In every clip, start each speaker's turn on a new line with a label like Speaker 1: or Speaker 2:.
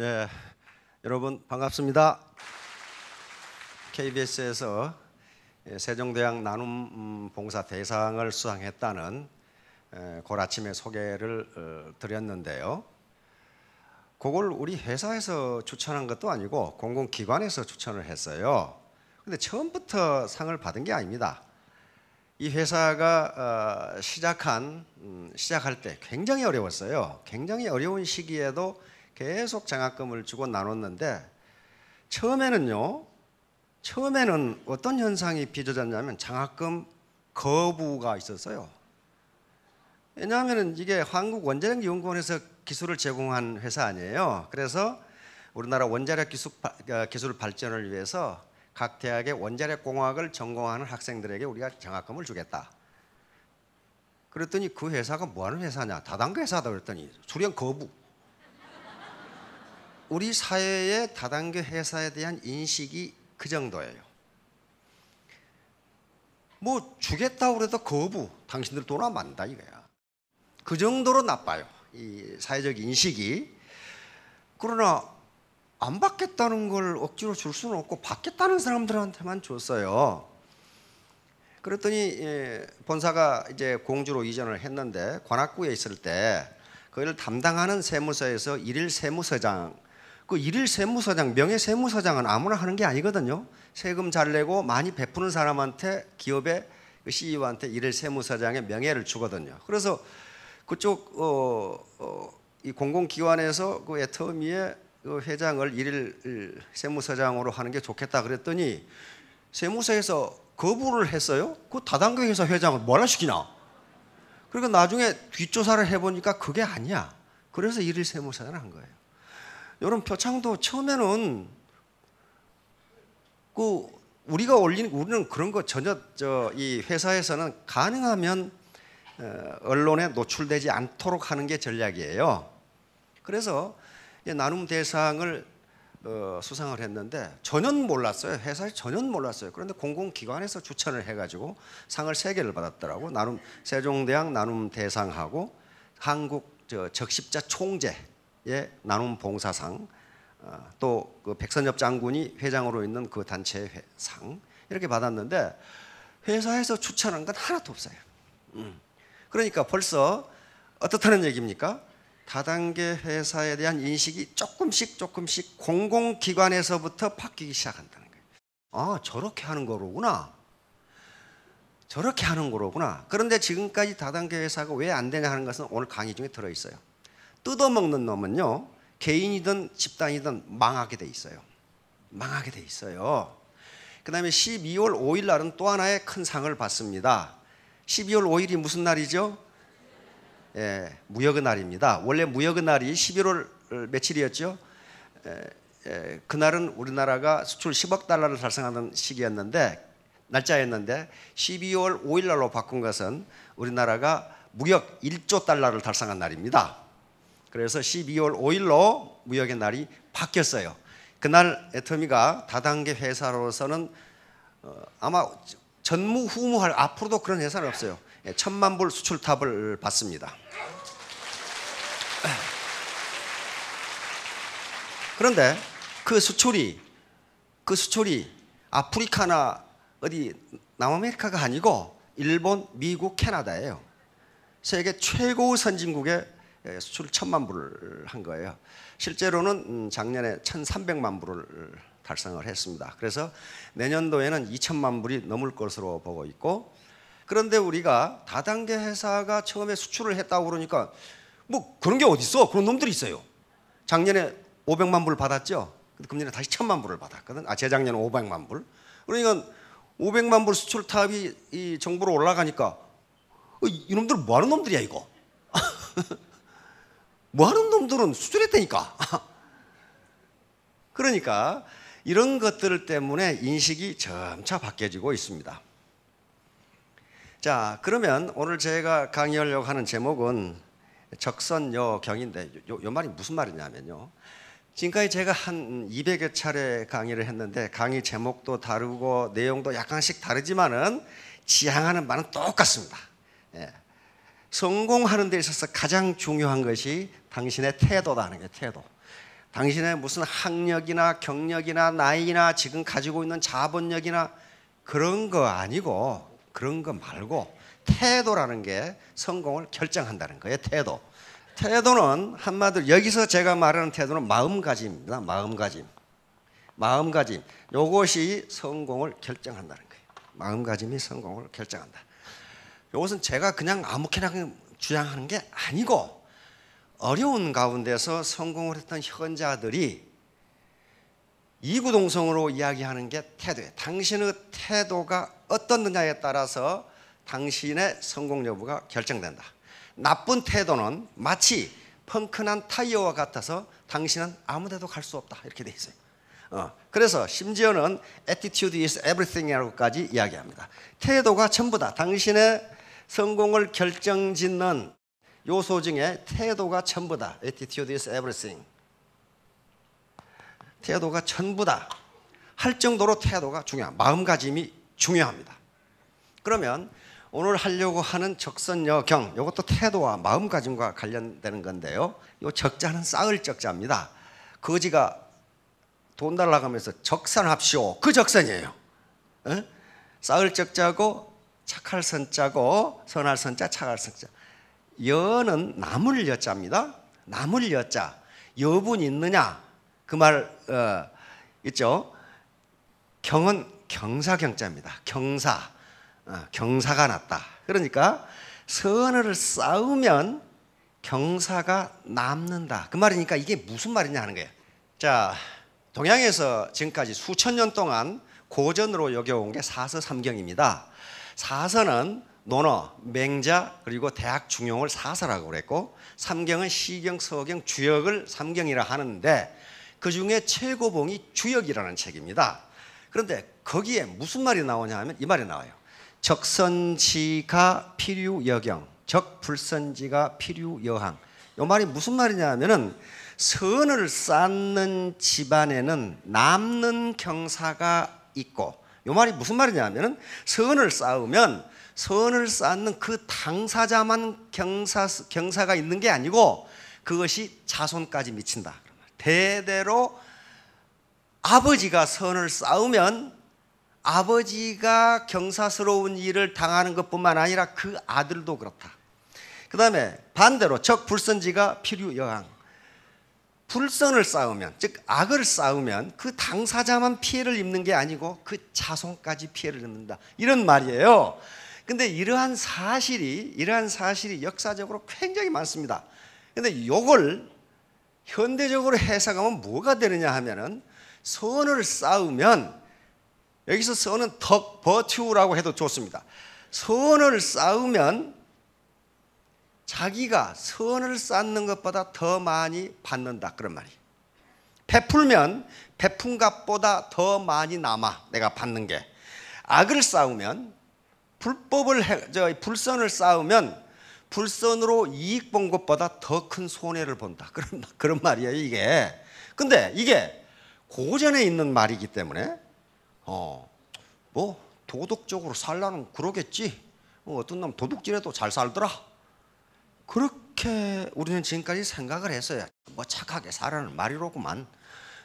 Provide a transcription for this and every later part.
Speaker 1: 예, 여러분 반갑습니다. KBS에서 세종대왕 나눔 봉사 대상을 수상했다는 그 아침에 소개를 드렸는데요. 그걸 우리 회사에서 추천한 것도 아니고 공공기관에서 추천을 했어요. 근데 처음부터 상을 받은 게 아닙니다. 이 회사가 시작할 때 굉장히 어려웠어요. 굉장히 어려운 시기에도 계속 장학금을 주고 나눴는데 처음에는 어떤 현상이 빚어졌냐면 장학금 거부가 있었어요. 왜냐하면 이게 한국원자력연구원에서 기술을 제공한 회사 아니에요. 그래서 우리나라 원자력 기술 발전을 위해서 각 대학의 원자력공학을 전공하는 학생들에게 우리가 장학금을 주겠다. 그랬더니 그 회사가 뭐하는 회사냐? 다단계 회사다 그랬더니 수령 거부. 우리 사회의 다단계 회사에 대한 인식이 그 정도예요. 뭐 주겠다고 그래도 거부. 당신들 돈 안 받는다 이거야. 그 정도로 나빠요. 이 사회적 인식이. 그러나 안 받겠다는 걸 억지로 줄 수는 없고 받겠다는 사람들한테만 줬어요. 그랬더니 본사가 이제 공주로 이전을 했는데 관악구에 있을 때 그걸 담당하는 세무서에서 일일 세무서장, 그 일일 세무서장, 명예세무서장은 아무나 하는 게 아니거든요. 세금 잘 내고 많이 베푸는 사람한테, 기업의 CEO한테 일일 세무서장의 명예를 주거든요. 그래서 그쪽 이 공공기관에서 그 애터미의 그 회장을 일일 세무서장으로 하는 게 좋겠다 그랬더니 세무서에서 거부를 했어요. 그 다단계 회사 회장을 뭐라 시키나? 그러니까 나중에 뒷조사를 해보니까 그게 아니야. 그래서 일일 세무서장을 한 거예요. 이런 표창도 처음에는 우리는 그런 거 전혀 이 회사에서는 가능하면 언론에 노출되지 않도록 하는 게 전략이에요. 그래서 나눔 대상을 수상을 했는데 전혀 몰랐어요. 회사에 전혀 몰랐어요. 그런데 공공기관에서 추천을 해가지고 상을 3개를 받았더라고. 세종대왕 나눔 대상하고 한국 적십자 총재의 나눔 봉사상, 또 그 백선엽 장군이 회장으로 있는 그 단체의 상, 이렇게 받았는데 회사에서 추천한 건 하나도 없어요. 그러니까 벌써 어떻다는 얘기입니까? 다단계 회사에 대한 인식이 조금씩 공공기관에서부터 바뀌기 시작한다는 거예요. 아, 저렇게 하는 거로구나. 저렇게 하는 거로구나. 그런데 지금까지 다단계 회사가 왜 안 되냐 하는 것은 오늘 강의 중에 들어있어요. 뜯어먹는 놈은요, 개인이든 집단이든 망하게 돼 있어요. 망하게 돼 있어요. 그 다음에 12월 5일 날은 또 하나의 큰 상을 받습니다. 12월 5일이 무슨 날이죠? 무역의 날입니다. 원래 무역의 날이 11월 며칠이었죠? 그날은 우리나라가 수출 10억 달러를 달성하는 날짜였는데 12월 5일 날로 바꾼 것은 우리나라가 무역 1조 달러를 달성한 날입니다. 그래서 12월 5일로 무역의 날이 바뀌었어요. 그날 애터미가 다단계 회사로서는 아마 전무후무할, 앞으로도 그런 회사는 없어요. 1000만 불 수출탑을 받습니다. 그런데 그 수출이 아프리카나 어디 남아메리카가 아니고 일본, 미국, 캐나다예요. 세계 최고의 선진국에 수출 1000만 불을 한 거예요. 실제로는 작년에 1300만 불을 달성을 했습니다. 그래서 내년도에는 2000만 불이 넘을 것으로 보고 있고, 그런데 우리가 다단계 회사가 처음에 수출을 했다고 그러니까 뭐 그런 게 어디 있어? 그런 놈들이 있어요. 작년에 500만 불 받았죠. 근데 금년에 다시 1000만 불을 받았거든. 재작년에 500만 불. 그러니까 500만 불 수출탑이 이 정부로 올라가니까 이놈들 뭐 하는 놈들이야 이거? 뭐 하는 놈들은 수출했다니까. 그러니까 이런 것들 때문에 인식이 점차 바뀌어지고 있습니다. 자, 그러면 오늘 제가 강의하려고 하는 제목은 적선여경인데 요 말이 무슨 말이냐면요, 지금까지 제가 한 200여 차례 강의를 했는데 강의 제목도 다르고 내용도 약간씩 다르지만은 지향하는 바는 똑같습니다. 성공하는 데 있어서 가장 중요한 것이 당신의 태도다 하는 게 태도. 당신의 무슨 학력이나 경력이나 나이나 지금 가지고 있는 자본력이나 그런 거 아니고, 그런 거 말고 태도라는 게 성공을 결정한다는 거예요. 태도는 한마디로 여기서 제가 말하는 태도는 마음가짐입니다. 마음가짐. 이것이 성공을 결정한다는 거예요. 마음가짐이 성공을 결정한다. 이것은 제가 그냥 아무렇게나 주장하는 게 아니고, 어려운 가운데서 성공을 했던 현자들이 이구동성으로 이야기하는 게 태도예요. 당신의 태도가 어떻느냐에 따라서 당신의 성공 여부가 결정된다. 나쁜 태도는 마치 펑크난 타이어와 같아서 당신은 아무 데도 갈 수 없다, 이렇게 돼 있어요. 그래서 심지어는 attitude is everything이라고까지 이야기합니다. 태도가 전부다. 당신의 성공을 결정짓는 요소 중에 태도가 전부다. attitude is everything. 태도가 전부다 할 정도로 태도가 마음가짐이 중요합니다. 그러면 오늘 하려고 하는 적선여경, 이것도 태도와 마음가짐과 관련되는 건데요. 이 적자는 쌓을 적자입니다. 거지가 돈 달라고 하면서 적산합시오, 그 적선이에요. 쌓을 적자고 착할 선자고, 선할 선자, 착할 선자. 여는 나물 여자입니다. 나물 여자. 여분 있느냐, 그 말 있죠. 경은 경사경자입니다. 경사가 났다. 그러니까 선을 쌓으면 경사가 남는다, 그 말이니까 이게 무슨 말이냐 하는 거예요. 자, 동양에서 지금까지 수천 년 동안 고전으로 여겨온 게 사서삼경입니다. 사서는 논어, 맹자, 그리고 대학 중용을 사서라고 그랬고, 삼경은 시경, 서경, 주역을 삼경이라 하는데, 그 중에 최고봉이 주역이라는 책입니다. 그런데 거기에 무슨 말이 나오냐 하면 이 말이 나와요. 적선지가 필유여경, 적불선지가 필유여항. 이 말이 무슨 말이냐 하면은, 선을 쌓는 집안에는 남는 경사가 있고, 이 말이 무슨 말이냐 하면은, 선을 쌓는 그 당사자만 경사가 있는 게 아니고 그것이 자손까지 미친다. 대대로 아버지가 선을 쌓으면 아버지가 경사스러운 일을 당하는 것뿐만 아니라 그 아들도 그렇다. 그 다음에 반대로 적불선지가 필유여항. 불선을 쌓으면, 즉 악을 쌓으면 그 당사자만 피해를 입는 게 아니고 그 자손까지 피해를 입는다, 이런 말이에요. 근데 이러한 사실이 역사적으로 굉장히 많습니다. 근데 이걸 현대적으로 해석하면 뭐가 되느냐 하면은, 선을 쌓으면, 여기서 선은 덕, 버튜라고 해도 좋습니다. 선을 쌓으면 자기가 선을 쌓는 것보다 더 많이 받는다, 그런 말이에요. 베풀면 베푼 값보다 더 많이 남아, 내가 받는 게. 악을 쌓으면, 불선을 쌓으면 불선으로 이익 본 것보다 더 큰 손해를 본다, 그런 말이에요, 이게. 근데 이게 고전에 있는 말이기 때문에 뭐 도덕적으로 살라는 그러겠지, 어떤 놈 도둑질해도 잘 살더라, 그렇게 우리는 지금까지 생각을 했어요. 뭐 착하게 살라는 말이로구만.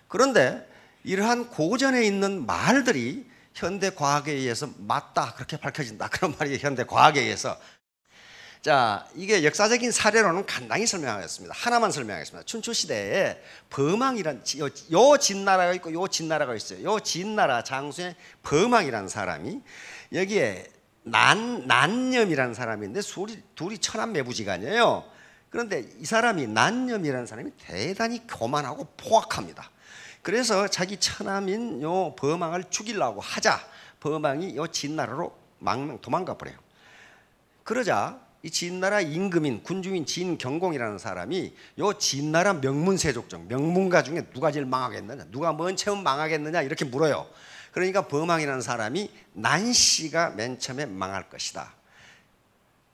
Speaker 1: 그런데 이러한 고전에 있는 말들이 현대 과학에 의해서 맞다, 그렇게 밝혀진다, 그런 말이 현대 과학에 의해서. 자, 이게 역사적인 사례로는 간단히 설명하겠습니다. 하나만 설명하겠습니다. 춘추 시대에 범왕이란 요 진나라가 있고 요 진나라가 있어요. 요 진나라 장수의 범왕이라는 사람이, 여기에 난념이라는 사람이 있는데 둘이 천한매부지간이에요. 그런데 이 사람이, 난념이라는 사람이 대단히 교만하고 포악합니다. 그래서 자기 처남인 요 범왕을 죽이려고 하자 범왕이 요 진나라로 도망가 버려요. 그러자 이 진나라 임금인 군주인 진경공이라는 사람이 요 진나라 명문세족 중 명문가 중에 누가 제일 망하겠느냐, 누가 먼 처음 망하겠느냐, 이렇게 물어요. 그러니까 범왕이라는 사람이 난씨가 맨 처음에 망할 것이다.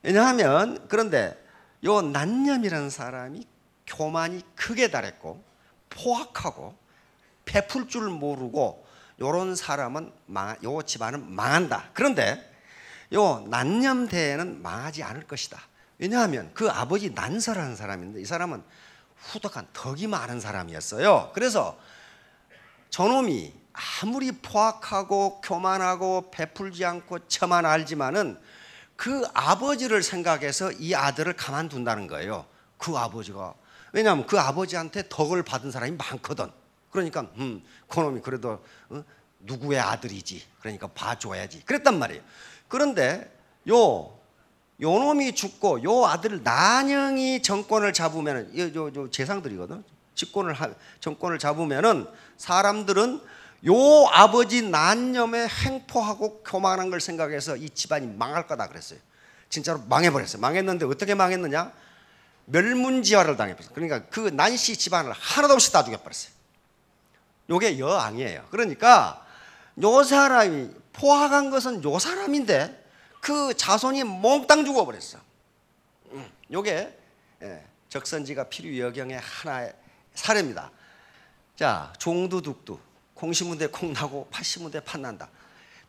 Speaker 1: 왜냐하면, 그런데 요 난념이라는 사람이 교만이 크게 달했고 포악하고 베풀 줄 모르고, 요런 사람은 요 집안은 망한다. 그런데 요 난념대에는 망하지 않을 것이다. 왜냐하면 그 아버지 난서라는 사람인데, 이 사람은 후덕한 덕이 많은 사람이었어요. 그래서 저놈이 아무리 포악하고 교만하고 베풀지 않고 저만 알지만은 그 아버지를 생각해서 이 아들을 가만둔다는 거예요. 그 아버지가. 왜냐하면 그 아버지한테 덕을 받은 사람이 많거든. 그러니까 그놈이 그래도 누구의 아들이지. 그러니까 봐줘야지. 그랬단 말이에요. 그런데 요 놈이 죽고 요 아들 난영이 정권을 잡으면은 요 재상들이거든. 정권을 잡으면은 사람들은 요 아버지 난념에 횡포하고 교만한 걸 생각해서 이 집안이 망할 거다 그랬어요. 진짜로 망해버렸어요. 망했는데 어떻게 망했느냐? 멸문지화를 당해버렸어요. 그러니까 그 난씨 집안을 하나도 없이 다 죽여버렸어요. 요게 여왕이에요. 그러니까 요 사람이 포악한 것은 요 사람인데 그 자손이 몽땅 죽어버렸어. 요게 적선지가 필요여경의 하나의 사례입니다. 자, 종두둑두 콩심문대 콩나고 팥심문대 팥난다.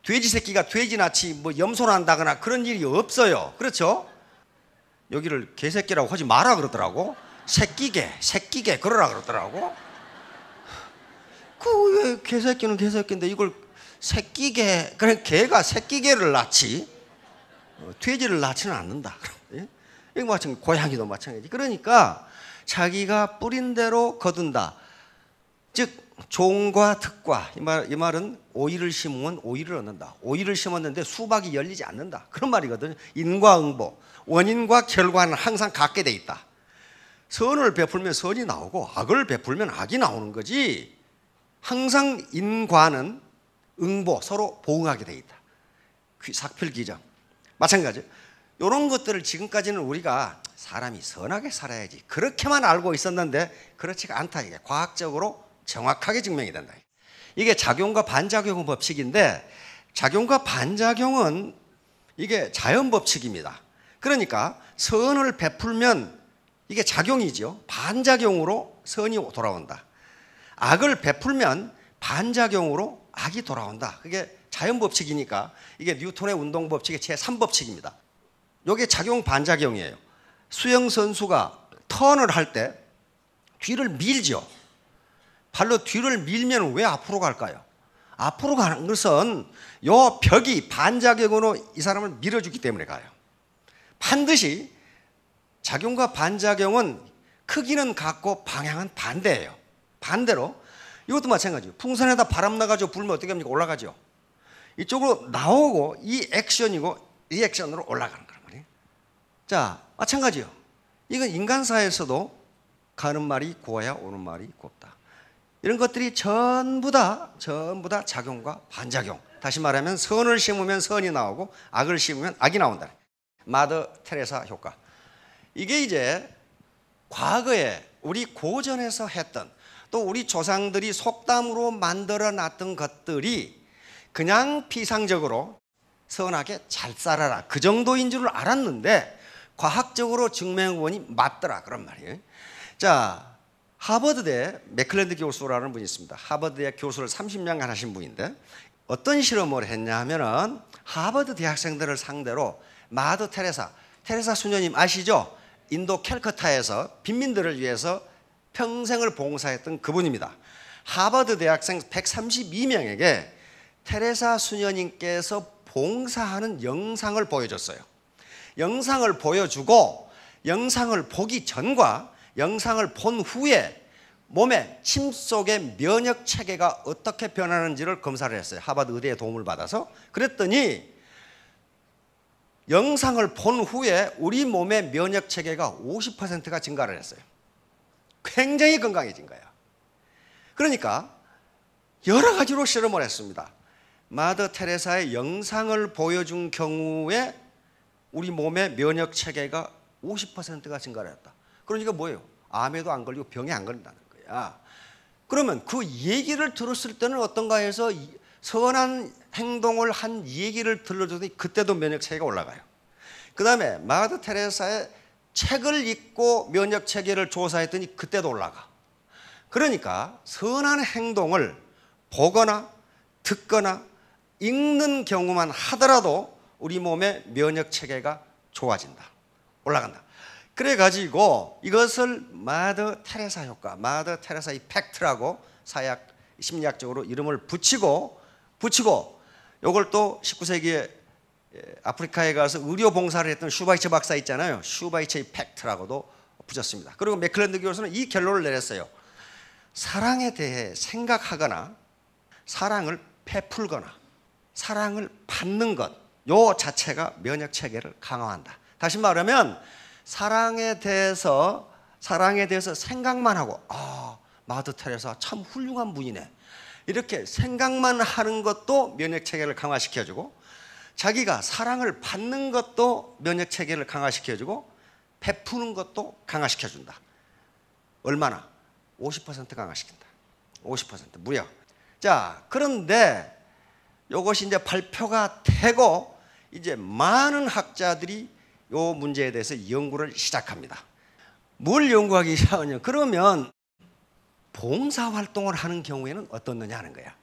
Speaker 1: 돼지 새끼가 돼지나치 뭐 염소난다거나 그런 일이 없어요. 그렇죠? 여기를 개새끼라고 하지 마라 그러더라고. 새끼개 그러라 그러더라고. 그 왜 개새끼는 개새끼인데 이걸 새끼개, 그래 개가 새끼개를 낳지 돼지를 낳지는 않는다. 이거 마찬가지, 고양이도 마찬가지. 그러니까 자기가 뿌린 대로 거둔다. 즉 종과 득과, 이 말은 오이를 심으면 오이를 얻는다. 오이를 심었는데 수박이 열리지 않는다. 그런 말이거든요. 인과응보, 원인과 결과는 항상 같게 돼 있다. 선을 베풀면 선이 나오고 악을 베풀면 악이 나오는 거지. 항상 인과는 응보, 서로 보응하게 돼 있다. 삭필기정 마찬가지. 이런 것들을 지금까지는 우리가 사람이 선하게 살아야지 그렇게만 알고 있었는데 그렇지가 않다. 이게 과학적으로 정확하게 증명이 된다. 이게 작용과 반작용 법칙인데, 작용과 반작용은 이게 자연 법칙입니다. 그러니까 선을 베풀면 이게 작용이죠. 반작용으로 선이 돌아온다. 악을 베풀면 반작용으로 악이 돌아온다. 그게 자연 법칙이니까 이게 뉴턴의 운동 법칙의 제3법칙입니다. 이게 작용 반작용이에요. 수영 선수가 턴을 할 때 뒤를 밀죠. 발로 뒤를 밀면 왜 앞으로 갈까요? 앞으로 가는 것은 요 벽이 반작용으로 이 사람을 밀어주기 때문에 가요. 반드시 작용과 반작용은 크기는 같고 방향은 반대예요. 반대로 이것도 마찬가지예요. 풍선에다 바람 나가지고 불면 어떻게 합니까? 올라가죠. 이쪽으로 나오고 이 액션이고 리액션으로 올라가는 거란 말이에요. 자, 마찬가지요. 이건 인간사에서도 가는 말이 고와야 오는 말이 곱다. 이런 것들이 전부 다 작용과 반작용. 다시 말하면 선을 심으면 선이 나오고 악을 심으면 악이 나온다. 마더 테레사 효과. 이게 이제 과거에 우리 고전에서 했던, 또 우리 조상들이 속담으로 만들어 놨던 것들이 그냥 피상적으로 선하게 잘 살아라 그 정도인 줄 알았는데 과학적으로 증명원이 맞더라 그런 말이에요. 자, 하버드대 맥클랜드 교수라는 분이 있습니다. 하버드대 교수를 30년간 하신 분인데 어떤 실험을 했냐 하면은 하버드 대학생들을 상대로 마더 테레사 수녀님 아시죠? 인도 캘커타에서 빈민들을 위해서 평생을 봉사했던 그분입니다. 하버드 대학생 132명에게 테레사 수녀님께서 봉사하는 영상을 보여줬어요. 영상을 보여주고 영상을 보기 전과 영상을 본 후에 몸의 침 속의 면역 체계가 어떻게 변하는지를 검사를 했어요. 하버드 의대의 도움을 받아서. 그랬더니 영상을 본 후에 우리 몸의 면역 체계가 50%가 증가를 했어요. 굉장히 건강해진 거예요. 그러니까 여러 가지로 실험을 했습니다. 마더 테레사의 영상을 보여준 경우에 우리 몸의 면역 체계가 50%가 증가를 했다. 그러니까 뭐예요? 암에도 안 걸리고 병에 안 걸린다는 거야. 그러면 그 얘기를 들었을 때는 어떤가 해서 선한 행동을 한 얘기를 들려주더니 그때도 면역 체계가 올라가요. 그 다음에 마더 테레사의 책을 읽고 면역 체계를 조사했더니 그때도 올라가. 그러니까 선한 행동을 보거나 듣거나 읽는 경우만 하더라도 우리 몸의 면역 체계가 좋아진다. 올라간다. 그래 가지고 이것을 마더 테레사 효과, 마더 테레사 이펙트라고 사약 심리학적으로 이름을 붙이고 요걸 또 19세기에 아프리카에 가서 의료 봉사를 했던 슈바이처 박사 있잖아요. 슈바이처 이펙트라고도 붙였습니다. 그리고 맥클랜드 교수는 이 결론을 내렸어요. 사랑에 대해 생각하거나 사랑을 베풀거나 사랑을 받는 것, 요 자체가 면역 체계를 강화한다. 다시 말하면 사랑에 대해서 생각만 하고 마더 테레사 참 훌륭한 분이네, 이렇게 생각만 하는 것도 면역 체계를 강화시켜주고, 자기가 사랑을 받는 것도 면역 체계를 강화시켜주고, 베푸는 것도 강화시켜준다. 얼마나? 50% 강화시킨다. 50% 무려. 자, 그런데 이것이 이제 발표가 되고 이제 많은 학자들이 이 문제에 대해서 연구를 시작합니다. 뭘 연구하기 시작하냐? 그러면 봉사활동을 하는 경우에는 어떻느냐 하는 거야.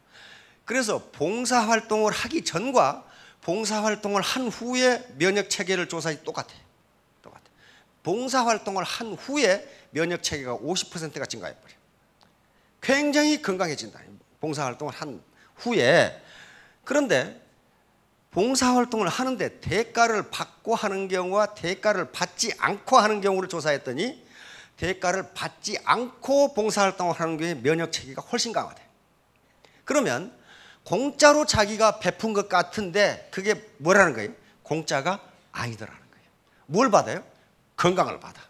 Speaker 1: 그래서 봉사활동을 하기 전과 봉사활동을 한 후에 면역체계를 조사해 똑같아. 봉사활동을 한 후에 면역체계가 50%가 증가해버려. 굉장히 건강해진다. 봉사활동을 한 후에. 그런데 봉사활동을 하는데 대가를 받고 하는 경우와 대가를 받지 않고 하는 경우를 조사했더니 대가를 받지 않고 봉사활동을 하는 경우에 면역체계가 훨씬 강화돼. 그러면 공짜로 자기가 베푼 것 같은데 그게 뭐라는 거예요? 공짜가 아니더라는 거예요. 뭘 받아요? 건강을 받아.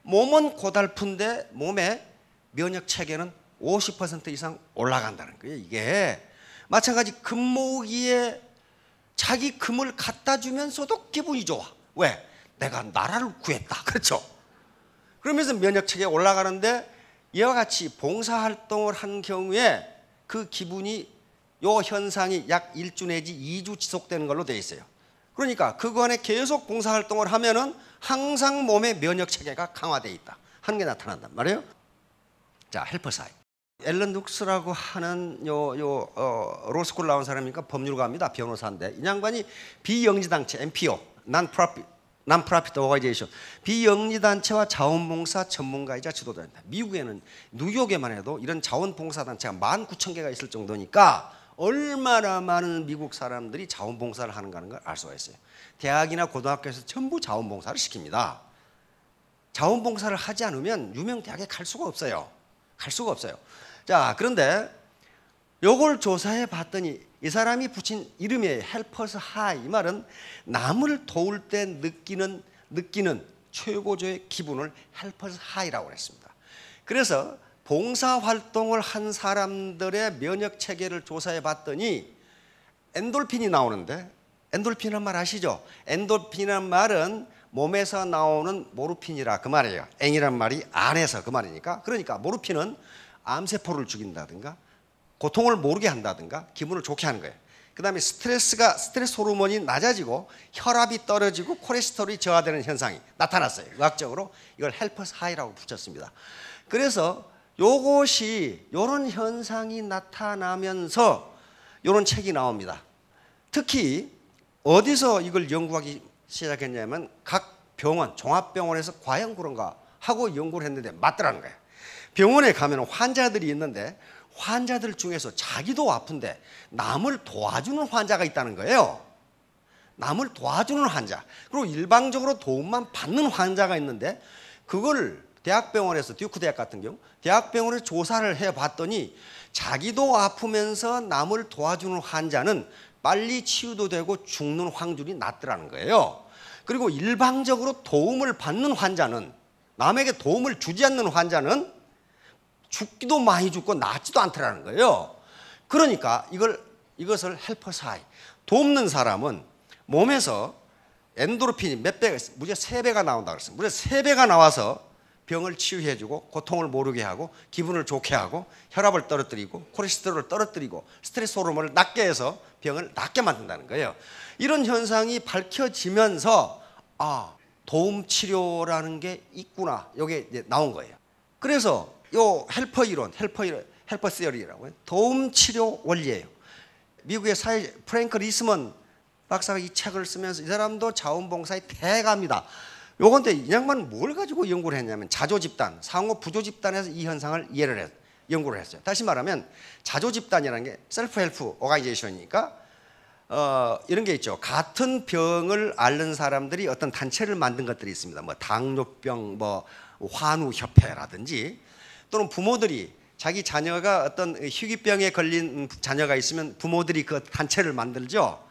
Speaker 1: 몸은 고달픈데 몸의 면역체계는 50% 이상 올라간다는 거예요. 이게 마찬가지 금 모으기에 자기 금을 갖다 주면서도 기분이 좋아. 왜? 내가 나라를 구했다. 그렇죠? 그러면서 면역체계가 올라가는데 이와 같이 봉사활동을 한 경우에 그 기분이, 요 현상이 약 1주 내지 2주 지속되는 걸로 되어 있어요. 그러니까 그간에 계속 봉사활동을 하면은 항상 몸의 면역체계가 강화되어 있다 하는 게 나타난단 말이에요. 자, 헬퍼사이. 앨런 눅스라고 하는 로스쿨 나온 사람이니까 법률가입니다. 변호사인데 이 양반이 비영리단체 NPO, Non-Profit Organization, 비영리단체와 자원봉사 전문가이자 지도자입니다. 미국에는 뉴욕에만 해도 이런 자원봉사단체가 19,000개가 있을 정도니까 얼마나 많은 미국 사람들이 자원봉사를 하는가 하는 걸 알 수가 있어요. 대학이나 고등학교에서 전부 자원봉사를 시킵니다. 자원봉사를 하지 않으면 유명 대학에 갈 수가 없어요. 자, 그런데 요걸 조사해 봤더니 이 사람이 붙인 이름이 헬퍼스 하이, 이 말은 남을 도울 때 느끼는 최고조의 기분을 헬퍼스 하이라고 했습니다. 그래서 봉사활동을 한 사람들의 면역 체계를 조사해 봤더니 엔돌핀이 나오는데, 엔돌핀이란 말 아시죠? 엔돌핀이란 말은 몸에서 나오는 모르핀이라 그 말이에요. 앵이란 말이 안에서 그 말이니까. 그러니까 모르핀은 암세포를 죽인다든가 고통을 모르게 한다든가 기분을 좋게 하는 거예요. 그 다음에 스트레스 호르몬이 낮아지고 혈압이 떨어지고 콜레스테롤이 저하되는 현상이 나타났어요. 의학적으로 이걸 헬퍼스 하이라고 붙였습니다. 그래서 요런 현상이 나타나면서 요런 책이 나옵니다. 특히 어디서 이걸 연구하기 시작했냐면 각 병원, 종합병원에서 과연 그런가 하고 연구를 했는데 맞더라는 거예요. 병원에 가면 환자들이 있는데 환자들 중에서 자기도 아픈데 남을 도와주는 환자가 있다는 거예요. 남을 도와주는 환자. 그리고 일방적으로 도움만 받는 환자가 있는데 그걸 대학병원에서, 듀크 대학 같은 경우 대학병원에서 조사를 해봤더니 자기도 아프면서 남을 도와주는 환자는 빨리 치유도 되고 죽는 확률이 낮더라는 거예요. 그리고 일방적으로 도움을 받는 환자는, 남에게 도움을 주지 않는 환자는 죽기도 많이 죽고 낫지도 않더라는 거예요. 그러니까 이것을 헬퍼스 하이, 돕는 사람은 몸에서 엔도르핀이 몇 배가 있어요. 무려 3배가 나온다 그랬어요. 무려 3배가 나와서 병을 치유해주고 고통을 모르게 하고 기분을 좋게 하고 혈압을 떨어뜨리고 콜레스테롤을 떨어뜨리고 스트레스 호르몬을 낮게 해서 병을 낫게 만든다는 거예요. 이런 현상이 밝혀지면서 도움 치료라는 게 있구나, 이게 이제 나온 거예요. 그래서 요 헬퍼 이론, 헬퍼 시어리라고 해요. 도움 치료 원리예요. 미국의 프랭크 리스먼 박사가 이 책을 쓰면서 이 사람도 자원봉사의 대가입니다. 요건데 이 양반은 뭘 가지고 연구를 했냐면 자조집단, 상호 부조집단에서 이 현상을 연구를 했어요. 다시 말하면 자조집단이라는 게 셀프 헬프 오가니제이션이니까 이런 게 있죠. 같은 병을 앓는 사람들이 어떤 단체를 만든 것들이 있습니다. 뭐 당뇨병, 뭐 환우협회라든지, 또는 부모들이 자기 자녀가 어떤 희귀병에 걸린 자녀가 있으면 부모들이 그 단체를 만들죠.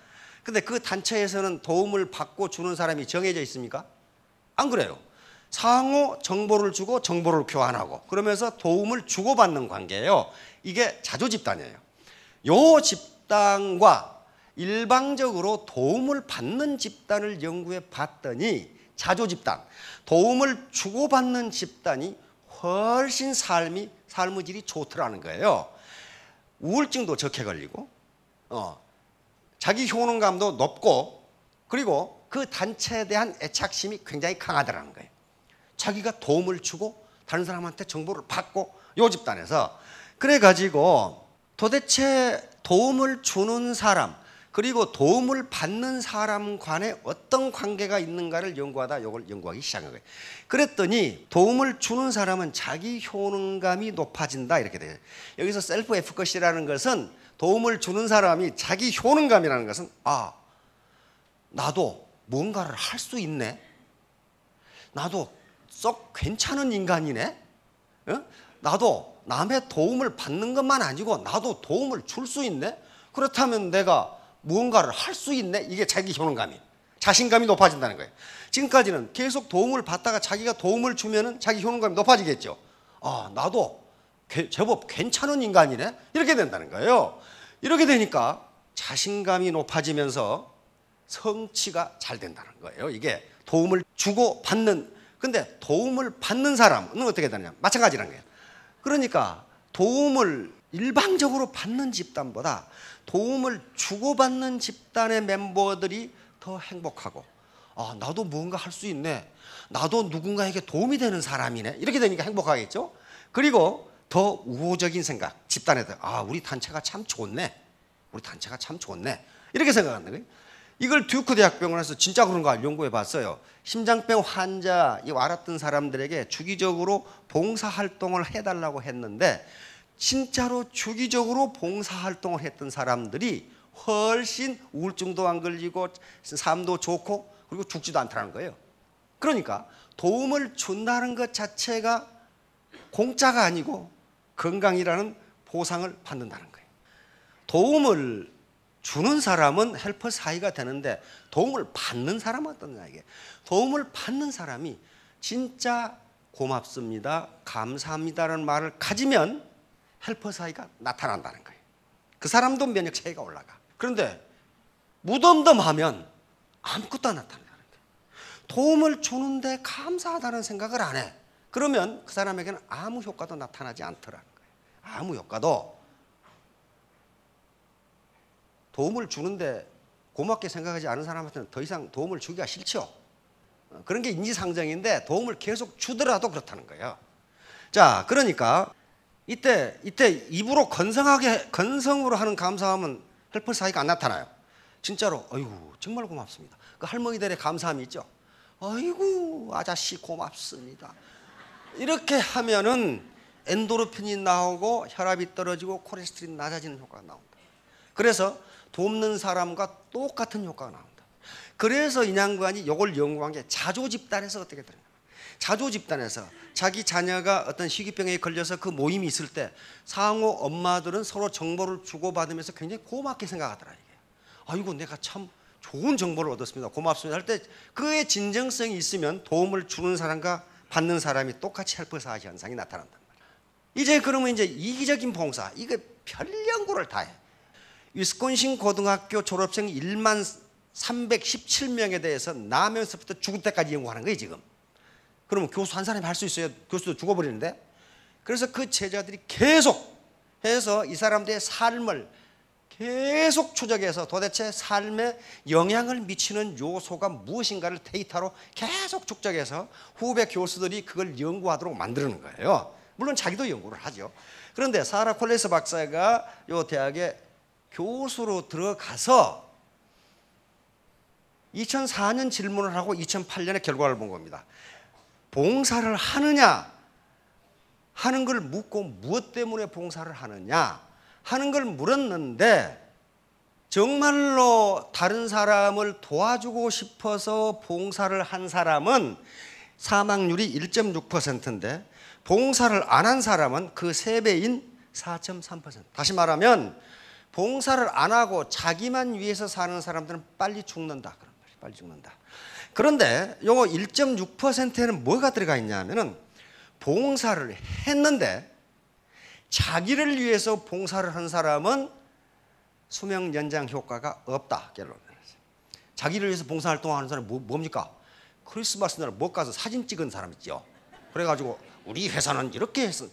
Speaker 1: 근데 그 단체에서는 도움을 받고 주는 사람이 정해져 있습니까? 안 그래요. 상호 정보를 주고 정보를 교환하고 그러면서 도움을 주고받는 관계예요. 이게 자조집단이에요. 요 집단과 일방적으로 도움을 받는 집단을 연구해 봤더니 자조집단, 도움을 주고받는 집단이 훨씬 삶의 질이 좋더라는 거예요. 우울증도 적게 걸리고 자기 효능감도 높고, 그리고 그 단체에 대한 애착심이 굉장히 강하더라는 거예요. 자기가 도움을 주고 다른 사람한테 정보를 받고, 요 집단에서. 그래가지고 도대체 도움을 주는 사람 그리고 도움을 받는 사람 간에 어떤 관계가 있는가를 연구하다 이걸 연구하기 시작한 거예요. 그랬더니 도움을 주는 사람은 자기 효능감이 높아진다 이렇게 돼요. 여기서 셀프 에피커시라는 것은, 도움을 주는 사람이 자기 효능감이라는 것은, 아, 나도 뭔가를 할 수 있네, 나도 썩 괜찮은 인간이네, 나도 남의 도움을 받는 것만 아니고 나도 도움을 줄 수 있네, 그렇다면 내가 무언가를 할 수 있네, 이게 자기 효능감이, 자신감이 높아진다는 거예요. 지금까지는 계속 도움을 받다가 자기가 도움을 주면은 자기 효능감이 높아지겠죠. 아, 나도 제법 괜찮은 인간이네, 이렇게 된다는 거예요. 이렇게 되니까 자신감이 높아지면서 성취가 잘 된다는 거예요. 이게 도움을 주고 받는. 근데 도움을 받는 사람은 어떻게 되느냐, 마찬가지라는 거예요. 그러니까 도움을 일방적으로 받는 집단보다 도움을 주고받는 집단의 멤버들이 더 행복하고, 아, 나도 무언가 할 수 있네, 나도 누군가에게 도움이 되는 사람이네, 이렇게 되니까 행복하겠죠. 그리고 더 우호적인 생각, 집단에서, 아, 우리 단체가 참 좋네, 우리 단체가 참 좋네, 이렇게 생각하는 거예요. 이걸 듀크 대학병원에서 진짜 그런가 연구해 봤어요. 심장병 환자 앓았던 사람들에게 주기적으로 봉사활동을 해달라고 했는데, 진짜로 주기적으로 봉사활동을 했던 사람들이 훨씬 우울증도 안 걸리고 삶도 좋고, 그리고 죽지도 않다는 거예요. 그러니까 도움을 준다는 것 자체가 공짜가 아니고 건강이라는 보상을 받는다는 거예요. 도움을 주는 사람은 헬퍼 사이가 되는데, 도움을 받는 사람은 어떠냐, 이게 도움을 받는 사람이 진짜 고맙습니다, 감사합니다라는 말을 가지면 헬퍼 사이가 나타난다는 거예요. 그 사람도 면역 차이가 올라가. 그런데 무덤덤하면 아무것도 안 나타난다는 거예요. 도움을 주는데 감사하다는 생각을 안 해. 그러면 그 사람에게는 아무 효과도 나타나지 않더라는 거예요. 아무 효과도. 도움을 주는데 고맙게 생각하지 않은 사람한테는 더 이상 도움을 주기가 싫죠. 그런 게 인지상정인데, 도움을 계속 주더라도 그렇다는 거예요. 자, 그러니까 이때 입으로 건성으로 하는 감사함은 헬퍼 사이가 안 나타나요. 진짜로, 아이고 정말 고맙습니다, 그 할머니들의 감사함이 있죠. 아이고 아저씨 고맙습니다, 이렇게 하면은 엔도르핀이 나오고 혈압이 떨어지고 콜레스테롤이 낮아지는 효과가 나온다. 그래서 돕는 사람과 똑같은 효과가 나온다. 그래서 인양관이 이걸 연구한 게 자조집단에서 어떻게 되느냐, 자조집단에서 자기 자녀가 어떤 희귀병에 걸려서 그 모임이 있을 때 상호 엄마들은 서로 정보를 주고받으면서 굉장히 고맙게 생각하더라. 이게, 아이고 내가 참 좋은 정보를 얻었습니다, 고맙습니다 할 때 그의 진정성이 있으면 도움을 주는 사람과 받는 사람이 똑같이 헬퍼사 현상이 나타난단 말이에요. 이제 그러면 이제 이기적인 봉사, 이게 별 연구를 다 해. 위스콘신 고등학교 졸업생 1만 317명에 대해서 나면서부터 죽을 때까지 연구하는 거예요 지금. 그러면 교수 한 사람이 할 수 있어요? 교수도 죽어버리는데. 그래서 그 제자들이 계속 해서 이 사람들의 삶을 계속 추적해서 도대체 삶에 영향을 미치는 요소가 무엇인가를 데이터로 계속 축적해서 후배 교수들이 그걸 연구하도록 만드는 거예요. 물론 자기도 연구를 하죠. 그런데 사라 콜레스 박사가 이 대학에 교수로 들어가서 2004년 질문을 하고 2008년에 결과를 본 겁니다. 봉사를 하느냐 하는 걸 묻고 무엇 때문에 봉사를 하느냐 하는 걸 물었는데 정말로 다른 사람을 도와주고 싶어서 봉사를 한 사람은 사망률이 1.6%인데 봉사를 안 한 사람은 그 3배인 4.3%. 다시 말하면 봉사를 안 하고 자기만 위해서 사는 사람들은 빨리 죽는다. 그런 말이에요. 빨리 죽는다. 그런데 요거 1.6%에는 뭐가 들어가 있냐면은 봉사를 했는데 자기를 위해서 봉사를 한 사람은 수명 연장 효과가 없다. 결론을 내렸어요. 자기를 위해서 봉사활동하는 사람이 뭡니까? 크리스마스 날 못 가서 사진 찍은 사람 있죠. 그래가지고 우리 회사는 이렇게 했어.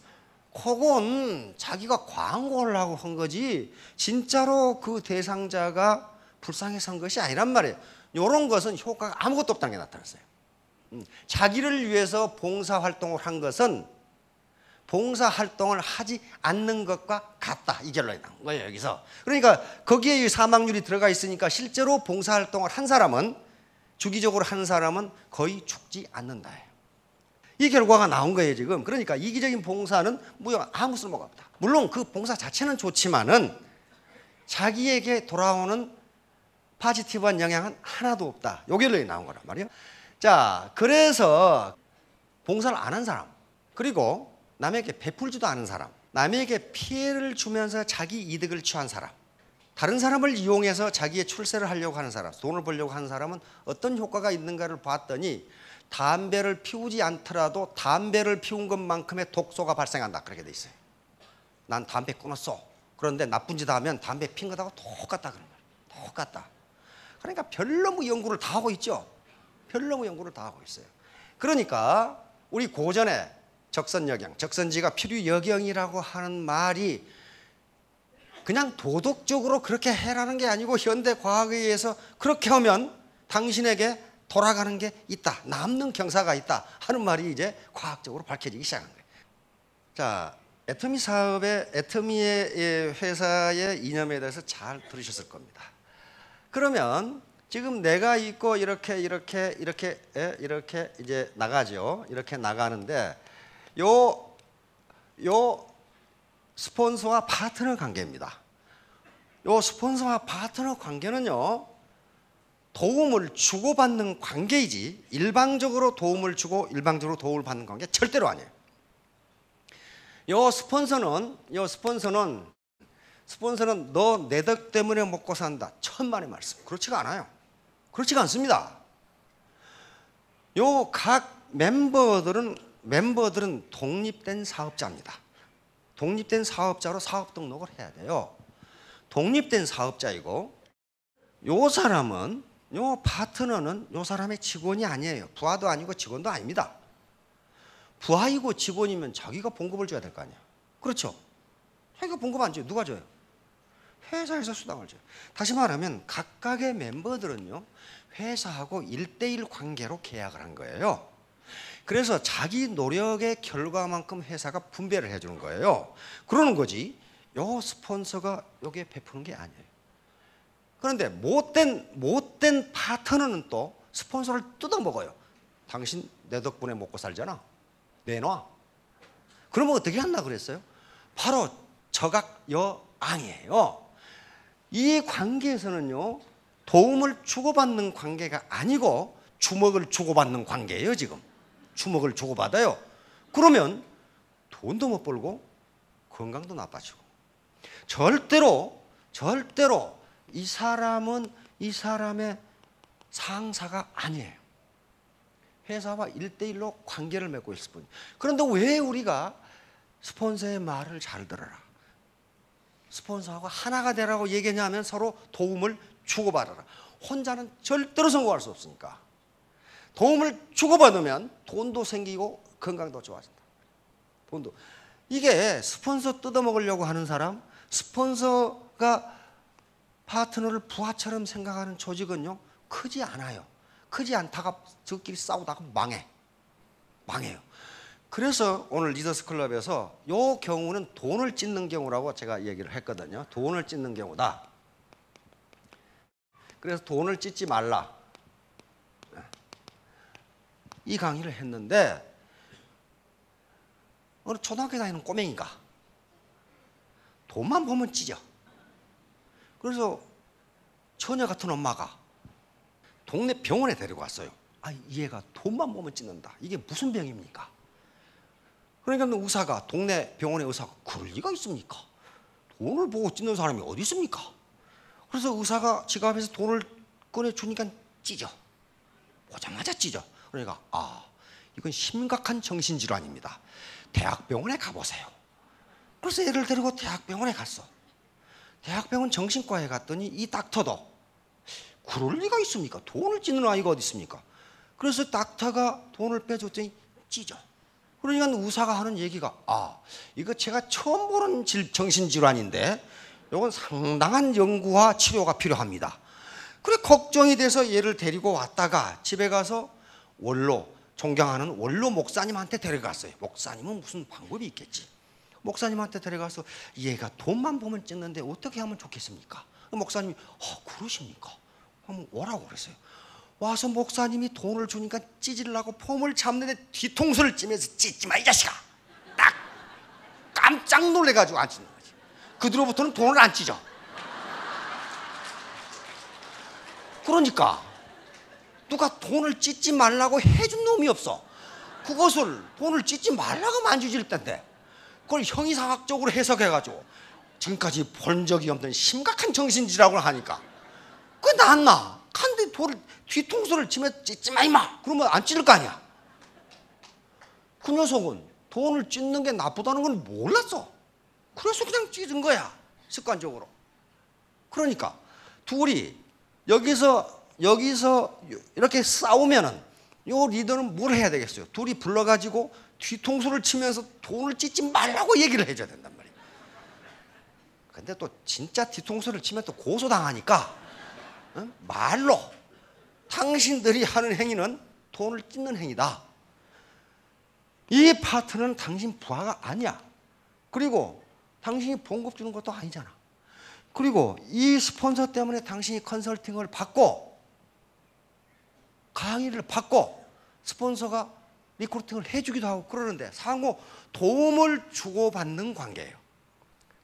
Speaker 1: 그건 자기가 광고를 하고 한 거지 진짜로 그 대상자가 불쌍해서 한 것이 아니란 말이에요. 이런 것은 효과가 아무것도 없다는 게 나타났어요. 자기를 위해서 봉사활동을 한 것은 봉사활동을 하지 않는 것과 같다. 이 결론이 나온 거예요. 여기서. 그러니까 거기에 사망률이 들어가 있으니까 실제로 봉사활동을 한 사람은 주기적으로 하는 사람은 거의 죽지 않는다. 이 결과가 나온 거예요 지금. 그러니까 이기적인 봉사는 아무 쓸모가 없다. 물론 그 봉사 자체는 좋지만은 자기에게 돌아오는 포지티브한 영향은 하나도 없다. 이 결론이 나온 거란 말이에요. 자, 그래서 봉사를 안 한 사람 그리고 남에게 베풀지도 않은 사람, 남에게 피해를 주면서 자기 이득을 취한 사람, 다른 사람을 이용해서 자기의 출세를 하려고 하는 사람, 돈을 벌려고 하는 사람은 어떤 효과가 있는가를 봤더니 담배를 피우지 않더라도 담배를 피운 것만큼의 독소가 발생한다. 그렇게 돼 있어요. 난 담배 끊었어. 그런데 나쁜 짓 하면 담배 핀 것하고 똑같다. 그런 거예요. 똑같다. 그러니까 별너무 연구를 다 하고 있죠. 별너무 연구를 다 하고 있어요. 그러니까 우리 고전에 적선여경, 적선지가 필요여경이라고 하는 말이 그냥 도덕적으로 그렇게 해라는 게 아니고 현대 과학에 의해서 그렇게 하면 당신에게 돌아가는 게 있다. 남는 경사가 있다 하는 말이 이제 과학적으로 밝혀지기 시작한 거예요. 자, 애터미의 회사의 이념에 대해서 잘 들으셨을 겁니다. 그러면 지금 내가 있고 이렇게 이제 나가죠. 이렇게 나가는데 요 스폰서와 파트너 관계입니다. 요 스폰서와 파트너 관계는요 도움을 주고받는 관계이지 일방적으로 도움을 주고 일방적으로 도움을 받는 관계 절대로 아니에요. 요 스폰서는 너 내 덕 때문에 먹고 산다. 천만의 말씀. 그렇지가 않아요. 그렇지가 않습니다. 요 각 멤버들은 독립된 사업자입니다. 독립된 사업자로 사업 등록을 해야 돼요. 독립된 사업자이고 요 사람은 요 파트너는 요 사람의 직원이 아니에요. 부하도 아니고 직원도 아닙니다. 부하이고 직원이면 자기가 봉급을 줘야 될 거 아니야. 그렇죠? 자기가 봉급 안 줘요. 누가 줘요? 회사에서 수당을 줘요. 다시 말하면 각각의 멤버들은요 회사하고 1대1 관계로 계약을 한 거예요. 그래서 자기 노력의 결과만큼 회사가 분배를 해주는 거예요. 그러는 거지. 요 스폰서가 요게 베푸는 게 아니에요. 그런데 못된 파트너는 또 스폰서를 뜯어먹어요. 당신 내 덕분에 먹고 살잖아. 내놔. 그러면 어떻게 한다 그랬어요? 바로 저각여앙이에요. 이 관계에서는요 도움을 주고받는 관계가 아니고 주먹을 주고받는 관계예요. 지금 주먹을 주고받아요. 그러면 돈도 못 벌고 건강도 나빠지고 절대로 이 사람은 이 사람의 상사가 아니에요. 회사와 1대1로 관계를 맺고 있을 뿐. 그런데 왜 우리가 스폰서의 말을 잘 들어라, 스폰서하고 하나가 되라고 얘기하냐면 서로 도움을 주고받아라. 혼자는 절대로 성공할 수 없으니까. 도움을 주고받으면 돈도 생기고 건강도 좋아진다. 돈도. 이게 스폰서 뜯어먹으려고 하는 사람, 스폰서가 파트너를 부하처럼 생각하는 조직은요 크지 않아요. 크지 않다가 저끼리 싸우다가 망해요. 그래서 오늘 리더스 클럽에서 이 경우는 돈을 찢는 경우라고 제가 얘기를 했거든요. 돈을 찢는 경우다. 그래서 돈을 찢지 말라. 이 강의를 했는데 어느 초등학교 다니는 꼬맹이가 돈만 보면 찢어. 그래서 처녀 같은 엄마가 동네 병원에 데리고 왔어요. 아, 얘가 돈만 보면 찢는다. 이게 무슨 병입니까? 그러니까 의사가, 동네 병원의 의사가, 그럴 리가 있습니까? 돈을 보고 찢는 사람이 어디 있습니까? 그래서 의사가 지갑에서 돈을 꺼내주니까 찢어. 보자마자 찢어. 그러니까 이건 심각한 정신질환입니다. 대학병원에 가보세요. 그래서 애를 데리고 대학병원에 갔어. 대학병원 정신과에 갔더니 이 닥터도 그럴 리가 있습니까? 돈을 찢는 아이가 어디 있습니까? 그래서 닥터가 돈을 빼줬더니 찢어. 그러니까 의사가 하는 얘기가 이거 제가 처음 보는 정신질환인데 이건 상당한 연구와 치료가 필요합니다. 그래 걱정이 돼서 얘를 데리고 왔다가 집에 가서 존경하는 원로 목사님한테 데려갔어요. 목사님은 무슨 방법이 있겠지. 목사님한테 데려가서 얘가 돈만 보면 찢는데 어떻게 하면 좋겠습니까? 목사님이 그러십니까? 한번 오라고 그랬어요. 와서 목사님이 돈을 주니까 찢으려고 폼을 잡는데 뒤통수를 찌면서 찢지 마 이 자식아. 딱 깜짝 놀래가지고 안 찢는 거지. 그 뒤로부터는 돈을 안 찢어. 그러니까 누가 돈을 찢지 말라고 해준 놈이 없어. 그것을 돈을 찢지 말라고 만주질 텐데 그걸 형이상학적으로 해석해가지고 지금까지 본 적이 없는 심각한 정신질환을 하니까 그게 낫나? 간데 뒤통수를 치면 찢지 마 임마. 그러면 안 찢을 거 아니야. 그 녀석은 돈을 찢는 게 나쁘다는 걸 몰랐어. 그래서 그냥 찢은 거야, 습관적으로. 그러니까 둘이 여기서 이렇게 싸우면은 요 리더는 뭘 해야 되겠어요? 둘이 불러가지고 뒤통수를 치면서 돈을 찢지 말라고 얘기를 해줘야 된단 말이에요. 근데 또 진짜 뒤통수를 치면 또 고소당하니까 말로 당신들이 하는 행위는 돈을 찢는 행위다. 이 파트는 당신 부하가 아니야. 그리고 당신이 봉급 주는 것도 아니잖아. 그리고 이 스폰서 때문에 당신이 컨설팅을 받고 강의를 받고 스폰서가 리크루팅을 해주기도 하고 그러는데 상호 도움을 주고받는 관계예요.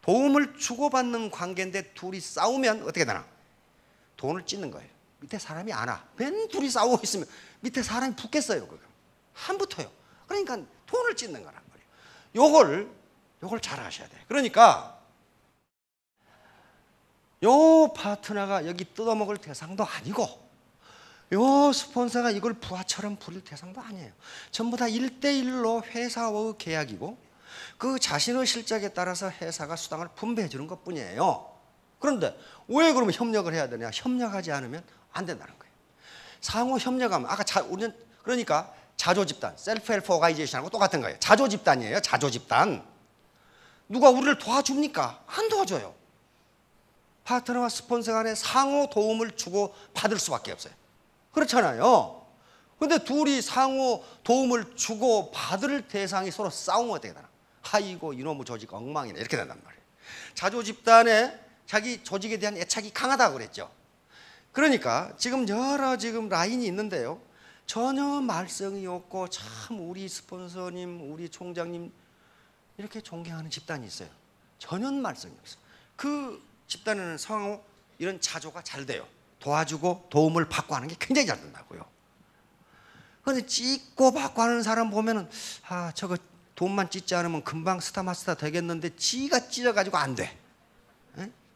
Speaker 1: 도움을 주고받는 관계인데 둘이 싸우면 어떻게 되나? 돈을 찢는 거예요. 밑에 사람이 안 와. 맨 둘이 싸우고 있으면 밑에 사람이 붙겠어요. 안 붙어요. 그러니까 돈을 찢는 거란 말이에요. 요걸 잘 하셔야 돼요. 그러니까 요 파트너가 여기 뜯어먹을 대상도 아니고 요 스폰서가 이걸 부하처럼 부릴 대상도 아니에요. 전부 다 1대1로 회사와의 계약이고 그 자신의 실적에 따라서 회사가 수당을 분배해 주는 것뿐이에요. 그런데 왜 그러면 협력을 해야 되냐? 협력하지 않으면 안 된다는 거예요. 상호 협력하면 우리는 그러니까 자조집단, 셀프 헬프 오가니제이션하고 똑같은 거예요. 자조집단이에요. 자조집단. 누가 우리를 도와줍니까? 안 도와줘요. 파트너와 스폰서 간에 상호 도움을 주고 받을 수밖에 없어요. 그렇잖아요. 근데 둘이 상호 도움을 주고 받을 대상이 서로 싸우면 어떻게 되나? 아이고 이놈의 조직 엉망이네 이렇게 된단 말이에요. 자조집단에 자기 조직에 대한 애착이 강하다고 그랬죠. 그러니까 지금 라인이 있는데요. 전혀 말썽이 없고 참 우리 스폰서님, 우리 총장님 이렇게 존경하는 집단이 있어요. 전혀 말썽이 없어요. 그 집단에는 상호 이런 자조가 잘 돼요. 도와주고 도움을 받고 하는 게 굉장히 잘 된다고요. 그런데 찢고 받고 하는 사람 보면은 저거 돈만 찢지 않으면 금방 스타마스터 되겠는데 지가 찢어가지고 안 돼.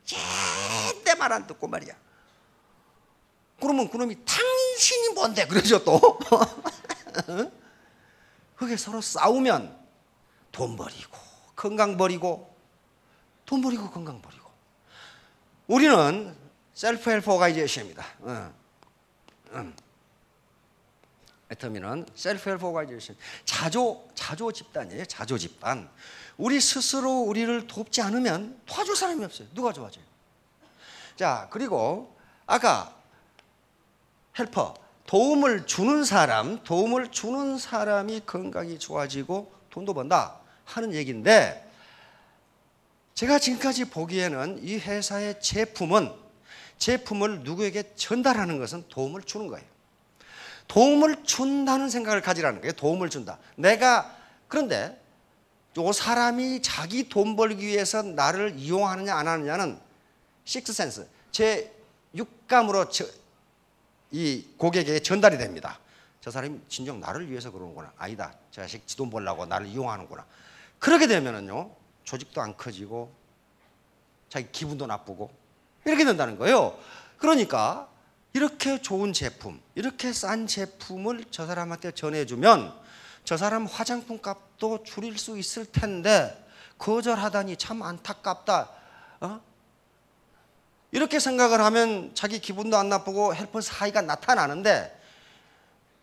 Speaker 1: 제때 말 안 듣고 말이야. 그러면 그놈이 당신이 뭔데 그러죠 또. 그게 서로 싸우면 돈 버리고 건강 버리고 돈 버리고 건강 버리고. 우리는 셀프 헬프 오가니제이션입니다. 애터미는 셀프 헬프 오가니제이션. 자조 집단이에요. 자조 집단. 우리 스스로 우리를 돕지 않으면 도와줄 사람이 없어요. 누가 도와줘요? 자, 그리고 아까 헬퍼, 도움을 주는 사람이 건강이 좋아지고 돈도 번다 하는 얘기인데 제가 지금까지 보기에는 이 회사의 제품을 누구에게 전달하는 것은 도움을 주는 거예요. 도움을 준다는 생각을 가지라는 거예요. 도움을 준다. 그런데 요 사람이 자기 돈 벌기 위해서 나를 이용하느냐 안 하느냐는 식스센스, 제 육감으로 이 고객에게 전달이 됩니다. 저 사람이 진정 나를 위해서 그러는구나. 아니다. 저 자식 지 돈 벌려고 나를 이용하는구나. 그렇게 되면은요, 조직도 안 커지고 자기 기분도 나쁘고 이렇게 된다는 거예요. 그러니까 이렇게 좋은 제품, 이렇게 싼 제품을 저 사람한테 전해주면 저 사람 화장품 값도 줄일 수 있을 텐데 거절하다니 참 안타깝다. 이렇게 생각을 하면 자기 기분도 안 나쁘고 헬퍼 사이가 나타나는데,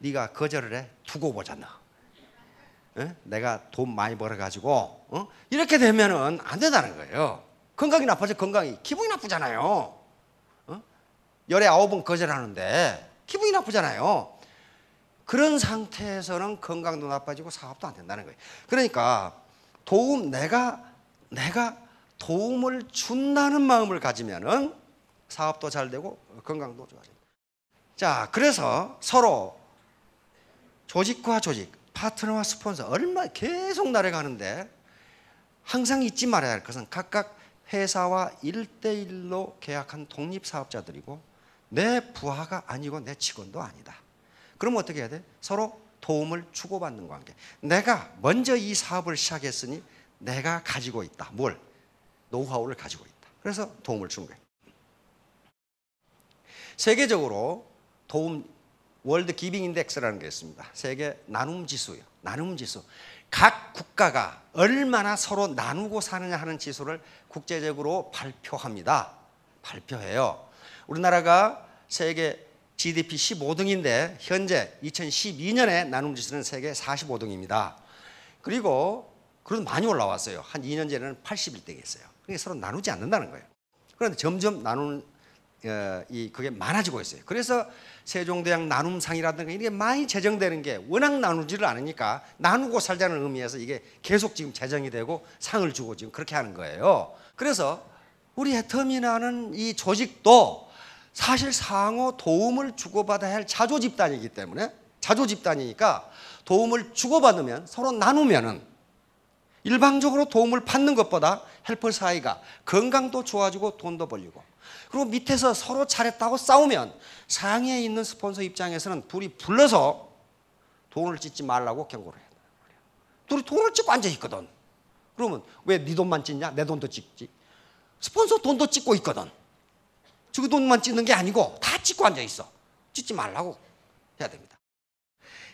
Speaker 1: 네가 거절을 해? 두고 보자 너. 내가 돈 많이 벌어가지고 이렇게 되면은 안 된다는 거예요. 건강이 나빠져. 건강이, 기분이 나쁘잖아요. 열에 9번 거절하는데 기분이 나쁘잖아요. 그런 상태에서는 건강도 나빠지고 사업도 안 된다는 거예요. 그러니까 내가 도움을 준다는 마음을 가지면은 사업도 잘 되고 건강도 좋아집니다. 자, 그래서 서로 조직과 조직, 파트너와 스폰서 얼마 계속 나래가는데 항상 잊지 말아야 할 것은 각각 회사와 1대1로 계약한 독립사업자들이고 내 부하가 아니고 내 직원도 아니다. 그럼 어떻게 해야 돼? 서로 도움을 주고받는 관계. 내가 먼저 이 사업을 시작했으니 내가 가지고 있다. 뭘? 노하우를 가지고 있다. 그래서 도움을 준 거예요. 세계적으로 월드 기빙 인덱스라는 게 있습니다. 세계 나눔 지수예요. 나눔 지수. 각 국가가 얼마나 서로 나누고 사느냐 하는 지수를 국제적으로 발표합니다. 발표해요. 우리나라가 세계 GDP 15등인데 현재 2012년에 나눔 지수는 세계 45등입니다. 그리고 그래도 많이 올라왔어요. 한 2년 전에는 81등이었어요. 그게 서로 나누지 않는다는 거예요. 그런데 점점 나누는 그게 많아지고 있어요. 그래서 세종대왕 나눔상이라든가 이게 많이 제정되는 게 워낙 나누지를 않으니까 나누고 살자는 의미에서 이게 계속 지금 제정이 되고 상을 주고 지금 그렇게 하는 거예요. 그래서 우리 애터미나는 이 조직도 사실 상호 도움을 주고받아야 할 자조 집단이기 때문에, 자조 집단이니까 도움을 주고받으면 서로 나누면은 일방적으로 도움을 받는 것보다 헬퍼 사이가 건강도 좋아지고 돈도 벌리고, 그리고 밑에서 서로 잘했다고 싸우면 상위에 있는 스폰서 입장에서는 둘이 불러서 돈을 찢지 말라고 경고를 해요. 둘이 돈을 찢고 앉아 있거든. 그러면 왜 네 돈만 찢냐? 내 돈도 찢지. 스폰서 돈도 찢고 있거든. 저기 돈만 찢는 게 아니고 다 찢고 앉아 있어. 찢지 말라고 해야 됩니다.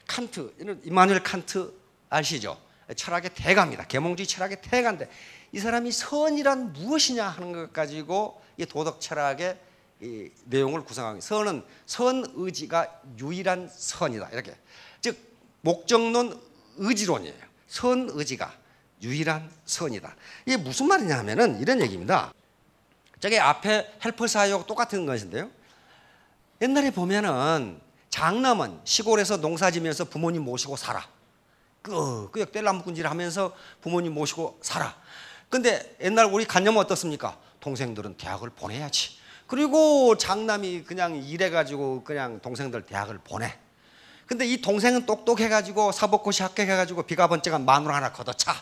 Speaker 1: 칸트, 이마누엘 칸트 아시죠? 철학의 대가입니다. 계몽주의 철학의 대가인데 이 사람이 선이란 무엇이냐 하는 것 가지고 이 도덕 철학의 이 내용을 구성하고, 선은 선의지가 유일한 선이다. 이렇게, 즉 목적론 의지론이에요. 선의지가 유일한 선이다. 이게 무슨 말이냐 하면은 이런 얘기입니다. 저게 앞에 헬퍼 사회하고 똑같은 것인데요. 옛날에 보면은 장남은 시골에서 농사지면서 부모님 모시고 살아. 끄역 뗄나무꾼질 하면서 부모님 모시고 살아. 근데 옛날 우리 관념은 어떻습니까? 동생들은 대학을 보내야지. 그리고 장남이 그냥 일해가지고 그냥 동생들 대학을 보내. 근데 이 동생은 똑똑해가지고 사법고시 합격해가지고 비가 번쩍한 마누라 하나 걷어차.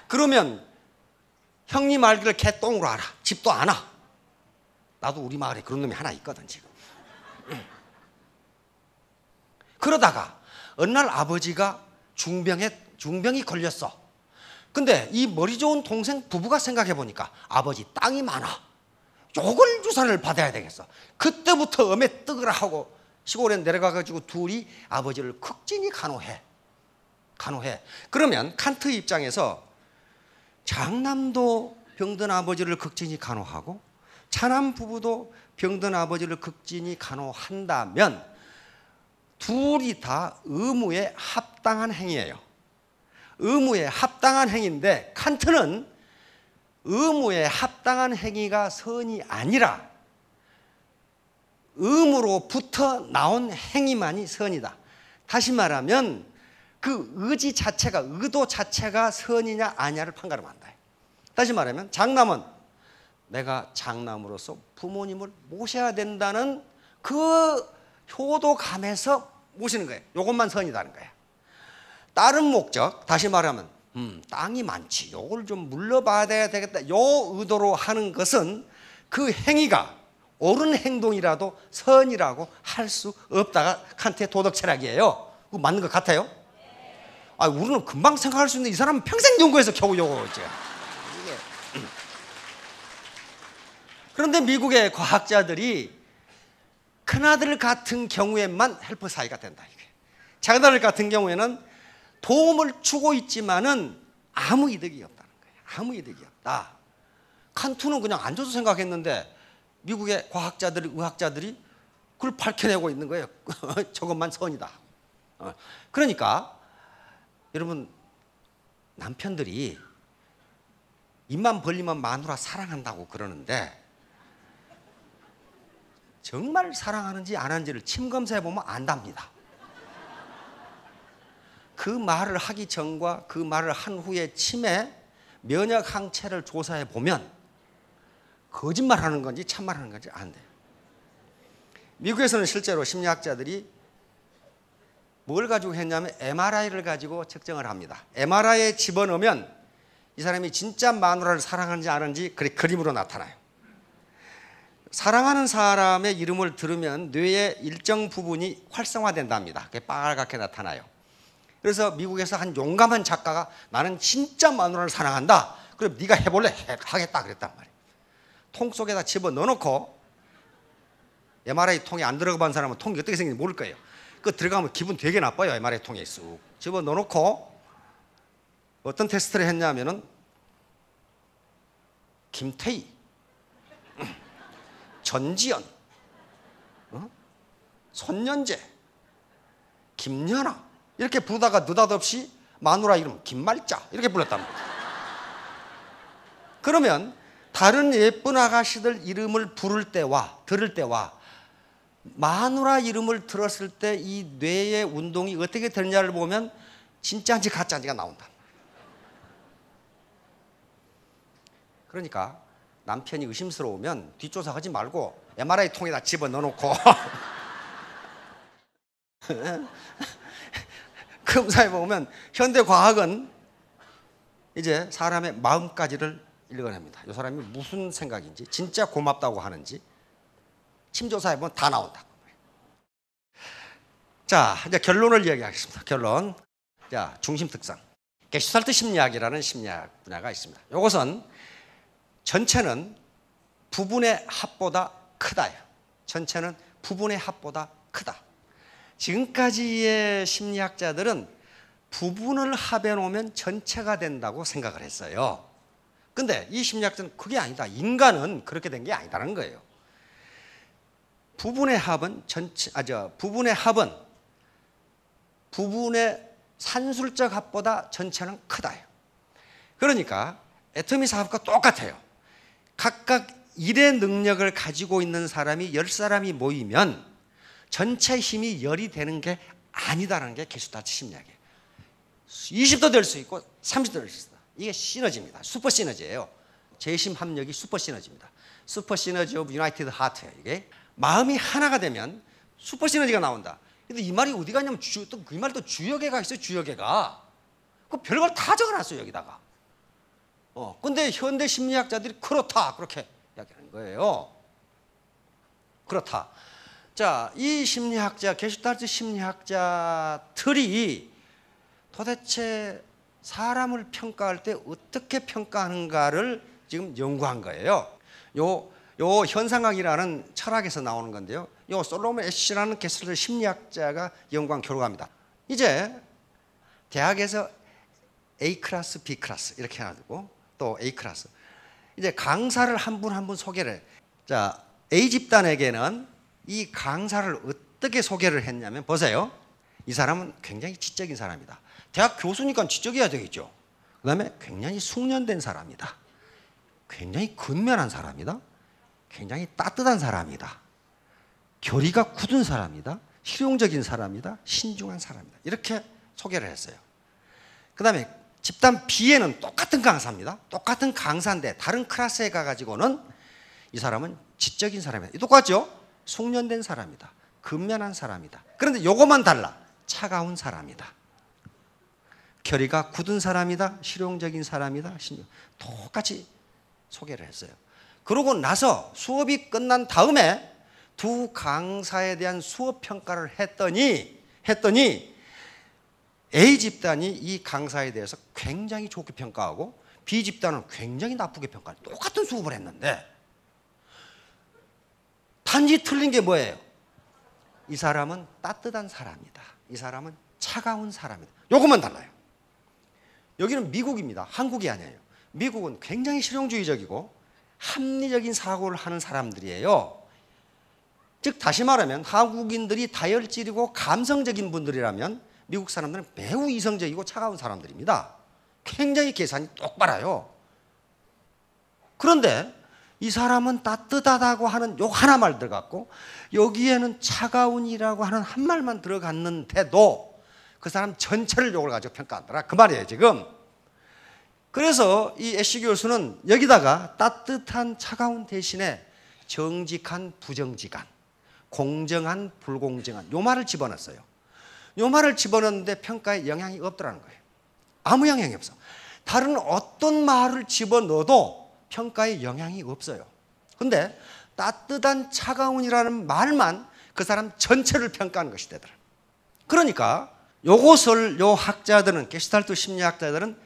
Speaker 1: 그러면 형님 알기를 개똥으로 알아. 집도 안 와. 나도 우리 마을에 그런 놈이 하나 있거든 지금. 그러다가 어느 날 아버지가 중병이 걸렸어. 근데 이 머리 좋은 동생 부부가 생각해 보니까 아버지 땅이 많아. 요걸 유산을 받아야 되겠어. 그때부터 엄에 뜨거라 하고 시골에 내려가가지고 둘이 아버지를 극진히 간호해. 그러면 칸트 입장에서 장남도 병든 아버지를 극진히 간호하고 차남 부부도 병든 아버지를 극진히 간호한다면 둘이 다 의무에 합당한 행위예요. 의무에 합당한 행위인데 칸트는 의무에 합당한 행위가 선이 아니라 의무로부터 나온 행위만이 선이다. 다시 말하면 그 의지 자체가, 의도 자체가 선이냐 아니냐를 판가름 한다. 다시 말하면 장남은 내가 장남으로서 부모님을 모셔야 된다는 그 효도감에서 모시는 거예요. 이것만 선이다는 거예요. 다른 목적, 다시 말하면 땅이 많지, 요걸 좀 물러봐야 되겠다, 요 의도로 하는 것은 그 행위가 옳은 행동이라도 선이라고 할 수 없다가 칸트의 도덕 철학이에요. 그거 맞는 것 같아요? 아, 우리는 금방 생각할 수 있는데 이 사람은 평생 연구해서 겨우 요거 이제. 그런데 미국의 과학자들이 큰아들 같은 경우에만 헬퍼 사이가 된다. 작은아들 같은 경우에는 도움을 주고 있지만은 아무 이득이 없다는 거예요. 아무 이득이 없다. 칸트는 그냥 앉아서 생각했는데 미국의 과학자들이, 의학자들이 그걸 밝혀내고 있는 거예요. 저것만 선이다. 그러니까 여러분, 남편들이 입만 벌리면 마누라 사랑한다고 그러는데 정말 사랑하는지 안 하는지를 침검사해 보면 안답니다. 그 말을 하기 전과 그 말을 한 후의 침의 면역 항체를 조사해 보면 거짓말하는 건지 참말하는 건지 안 돼요. 미국에서는 실제로 심리학자들이 뭘 가지고 했냐면 MRI를 가지고 측정을 합니다. MRI에 집어넣으면 이 사람이 진짜 마누라를 사랑하는지 안 하는지 그림으로 나타나요. 사랑하는 사람의 이름을 들으면 뇌의 일정 부분이 활성화된답니다. 그게 빨갛게 나타나요. 그래서 미국에서 한 용감한 작가가 나는 진짜 마누라를 사랑한다. 그럼 네가 해볼래? 하겠다 그랬단 말이에요. 통 속에다 집어 넣어놓고, MRI 통에 안 들어가 본 사람은 통이 어떻게 생긴지 모를 거예요. 그 들어가면 기분 되게 나빠요. MRI 통에 쑥 집어 넣어놓고 어떤 테스트를 했냐면은 김태희, 전지현, 손연재, 김연아 이렇게 부르다가 느닷없이 마누라 이름 김말자 이렇게 불렀답니다. 그러면 다른 예쁜 아가씨들 이름을 부를 때와 들을 때와 마누라 이름을 들었을 때 이 뇌의 운동이 어떻게 되느냐를 보면 진짜인지 가짜인지가 나온다. 그러니까 남편이 의심스러우면 뒷조사하지 말고 MRI 통에다 집어넣어놓고 검사해 보면 현대 과학은 이제 사람의 마음까지를 읽어냅니다. 이 사람이 무슨 생각인지, 진짜 고맙다고 하는지 침조사해 보면 다 나온다. 자, 이제 결론을 이야기하겠습니다. 결론. 자, 중심 특성. 게슈탈트 심리학이라는 심리학 분야가 있습니다. 이것은 전체는 부분의 합보다 크다요. 전체는 부분의 합보다 크다. 지금까지의 심리학자들은 부분을 합해 놓으면 전체가 된다고 생각을 했어요. 근데 이 심리학자는 그게 아니다. 인간은 그렇게 된 게 아니다는 거예요. 부분의 합은 부분의 산술적 합보다 전체는 크다요. 그러니까 애터미 사업과 똑같아요. 각각 일의 능력을 가지고 있는 사람이 10사람이 모이면 전체 힘이 10이 되는 게 아니다라는 게 게슈탈트 심리학이에요. 20도 될 수 있고 30도 될 수 있다. 이게 시너지입니다. 슈퍼 시너지예요. 재심 합력이 슈퍼 시너지입니다. 슈퍼 시너지 오브 유나이티드 하트예요. 이게 마음이 하나가 되면 슈퍼 시너지가 나온다. 근데 이 말이 어디 갔냐면 그 말도 주역애가 있어요. 주역애가. 그 별걸 다 적어놨어요. 여기다가. 근데 현대 심리학자들이 그렇다 그렇게 이야기하는 거예요. 그렇다. 자, 이 심리학자, 게슈탈트 심리학자들이 도대체 사람을 평가할 때 어떻게 평가하는가를 지금 연구한 거예요. 요 현상학이라는 철학에서 나오는 건데요. 요 솔로몬 애쉬라는 게슈탈트 심리학자가 연구한 결과입니다. 이제 대학에서 A 클래스, B 클래스 이렇게 해가지고 또 A 클래스. 이제 강사를 한 분 한 분 소개를 해요. 자, A 집단에게는 이 강사를 어떻게 소개를 했냐면 보세요. 이 사람은 굉장히 지적인 사람이다. 대학 교수니까 지적해야 되겠죠. 그 다음에 굉장히 숙련된 사람이다. 굉장히 근면한 사람이다. 굉장히 따뜻한 사람이다. 결의가 굳은 사람이다. 실용적인 사람이다. 신중한 사람이다. 이렇게 소개를 했어요. 그 다음에 집단 B에는 똑같은 강사입니다. 똑같은 강사인데 다른 클래스에 가가지고는 이 사람은 지적인 사람이다. 똑같죠? 숙련된 사람이다. 근면한 사람이다. 그런데 요것만 달라. 차가운 사람이다. 결의가 굳은 사람이다. 실용적인 사람이다. 똑같이 소개를 했어요. 그러고 나서 수업이 끝난 다음에 두 강사에 대한 수업 평가를 했더니 A 집단이 이 강사에 대해서 굉장히 좋게 평가하고 B 집단은 굉장히 나쁘게 평가하는 똑같은 수업을 했는데 단지 틀린 게 뭐예요? 이 사람은 따뜻한 사람이다. 이 사람은 차가운 사람이다. 요것만 달라요. 여기는 미국입니다. 한국이 아니에요. 미국은 굉장히 실용주의적이고 합리적인 사고를 하는 사람들이에요. 즉 다시 말하면 한국인들이 다혈질이고 감성적인 분들이라면 미국 사람들은 매우 이성적이고 차가운 사람들입니다. 굉장히 계산이 똑바라요. 그런데 이 사람은 따뜻하다고 하는 요 하나만 들어갔고 여기에는 차가운이라고 하는 한 말만 들어갔는데도 그 사람 전체를 요걸 가지고 평가하더라. 그 말이에요 지금. 그래서 이 애쉬 교수는 여기다가 따뜻한 차가운 대신에 정직한 부정직한, 공정한 불공정한 요 말을 집어넣었어요. 요 말을 집어넣었는데 평가에 영향이 없더라는 거예요. 아무 영향이 없어. 다른 어떤 말을 집어넣어도 평가에 영향이 없어요. 근데 따뜻한 차가운이라는 말만 그 사람 전체를 평가하는 것이 되더라. 그러니까 요것을 요 학자들은 게슈탈트 심리학자들은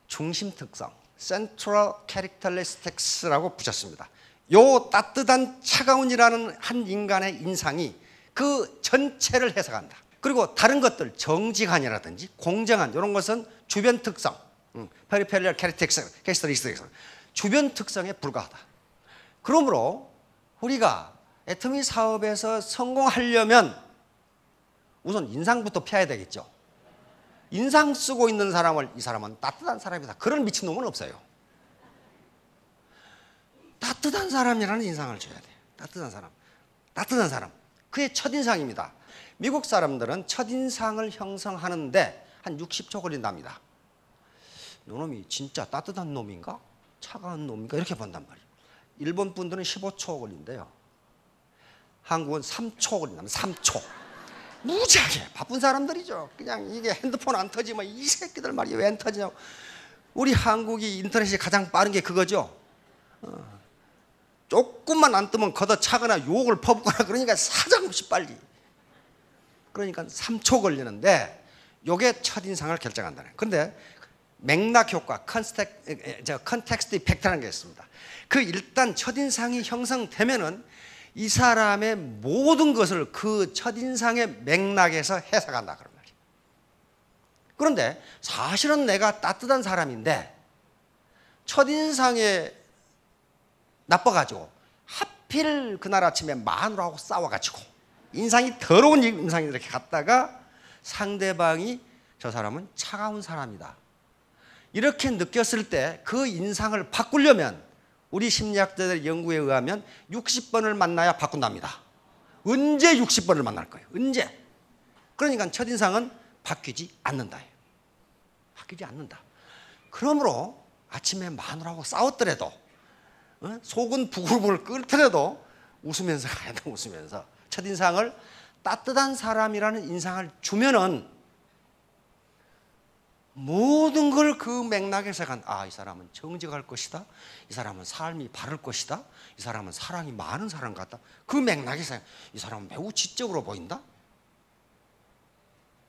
Speaker 1: 중심 특성, Central Characteristics라고 붙였습니다. 요 따뜻한 차가운이라는 한 인간의 인상이 그 전체를 해석한다. 그리고 다른 것들 정직한이라든지 공정한 이런 것은 주변 특성, Peripheral Characteristics, 주변 특성에 불과하다. 그러므로 우리가 애터미 사업에서 성공하려면 우선 인상부터 펴야 되겠죠. 인상 쓰고 있는 사람을 이 사람은 따뜻한 사람이다. 그런 미친놈은 없어요. 따뜻한 사람이라는 인상을 줘야 돼요. 따뜻한 사람. 그의 첫인상입니다. 미국 사람들은 첫인상을 형성하는데 한 60초 걸린답니다. 이놈이 진짜 따뜻한 놈인가? 차가운 놈인가? 이렇게 본단 말이에요. 일본 분들은 15초 걸린대요. 한국은 3초 걸린답니다. 3초. 무지하게 바쁜 사람들이죠. 그냥 이게 핸드폰 안 터지면 이 새끼들 말이야 왜 안 터지냐고. 우리 한국이 인터넷이 가장 빠른 게 그거죠. 조금만 안 뜨면 걷어 차거나 욕을 퍼붓거나 그러니까 사정없이 빨리. 그러니까 3초 걸리는데 이게 첫인상을 결정한다는 거예요. 그런데 맥락 효과, 컨텍스트 이펙트라는 게 있습니다. 그 일단 첫인상이 형성되면은 이 사람의 모든 것을 그 첫인상의 맥락에서 해석한다 그런 말이에요. 그런데 사실은 내가 따뜻한 사람인데 첫인상에 나빠가지고 하필 그날 아침에 마누라하고 싸워가지고 인상이 더러운 인상이 이렇게 갔다가 상대방이 저 사람은 차가운 사람이다 이렇게 느꼈을 때 그 인상을 바꾸려면 우리 심리학자들의 연구에 의하면 60번을 만나야 바꾼답니다. 언제 60번을 만날 거예요? 언제? 그러니까 첫인상은 바뀌지 않는다. 바뀌지 않는다. 그러므로 아침에 마누라하고 싸웠더라도 속은 부글부글 끓더라도 웃으면서 가야 돼. 웃으면서 첫인상을 따뜻한 사람이라는 인상을 주면은 모든 걸 그 맥락에서 이 사람은 정직할 것이다. 이 사람은 삶이 바를 것이다. 이 사람은 사랑이 많은 사람 같다. 그 맥락에서 이 사람은 매우 지적으로 보인다.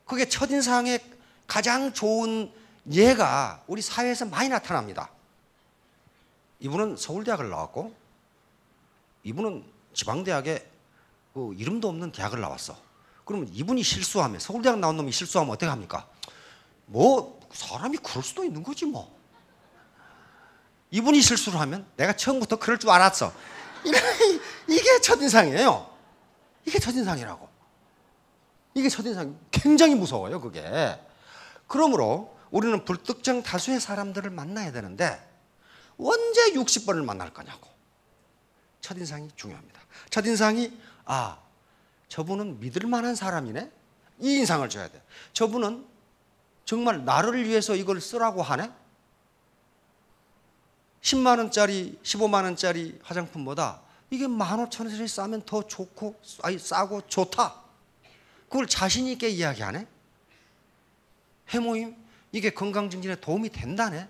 Speaker 1: 그게 첫인상의 가장 좋은 예가 우리 사회에서 많이 나타납니다. 이분은 서울대학을 나왔고 이분은 지방대학에 그 이름도 없는 대학을 나왔어. 그러면 이분이 실수하면 서울대학 나온 놈이 실수하면 어떻게 합니까? 뭐 사람이 그럴 수도 있는 거지 뭐. 이분이 실수를 하면 내가 처음부터 그럴 줄 알았어. 이게 첫인상이에요. 이게 첫인상이라고. 이게 첫인상이 굉장히 무서워요 그게. 그러므로 우리는 불특정 다수의 사람들을 만나야 되는데 언제 60번을 만날 거냐고. 첫인상이 중요합니다. 첫인상이 저분은 믿을 만한 사람이네. 이 인상을 줘야 돼. 저분은 정말 나를 위해서 이걸 쓰라고 하네. 10만 원짜리 15만 원짜리 화장품보다 이게 15,000원짜리 싸면 더 좋고, 아니 싸고 좋다. 그걸 자신 있게 이야기하네. 해모임 이게 건강 증진에 도움이 된다네.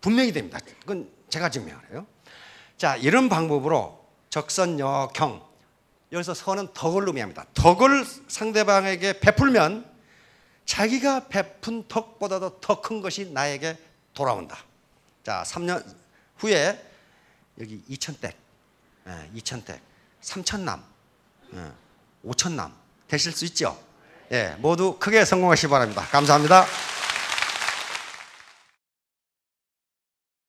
Speaker 1: 분명히 됩니다. 그건 제가 증명해요. 자, 이런 방법으로 적선역형, 여기서 선은 덕을 의미합니다. 덕을 상대방에게 베풀면 자기가 베푼 덕보다도 더 큰 것이 나에게 돌아온다. 자, 3년 후에 여기 2,000댁, 2,000댁, 3,000남, 5,000남 되실 수 있죠? 예, 모두 크게 성공하시기 바랍니다. 감사합니다.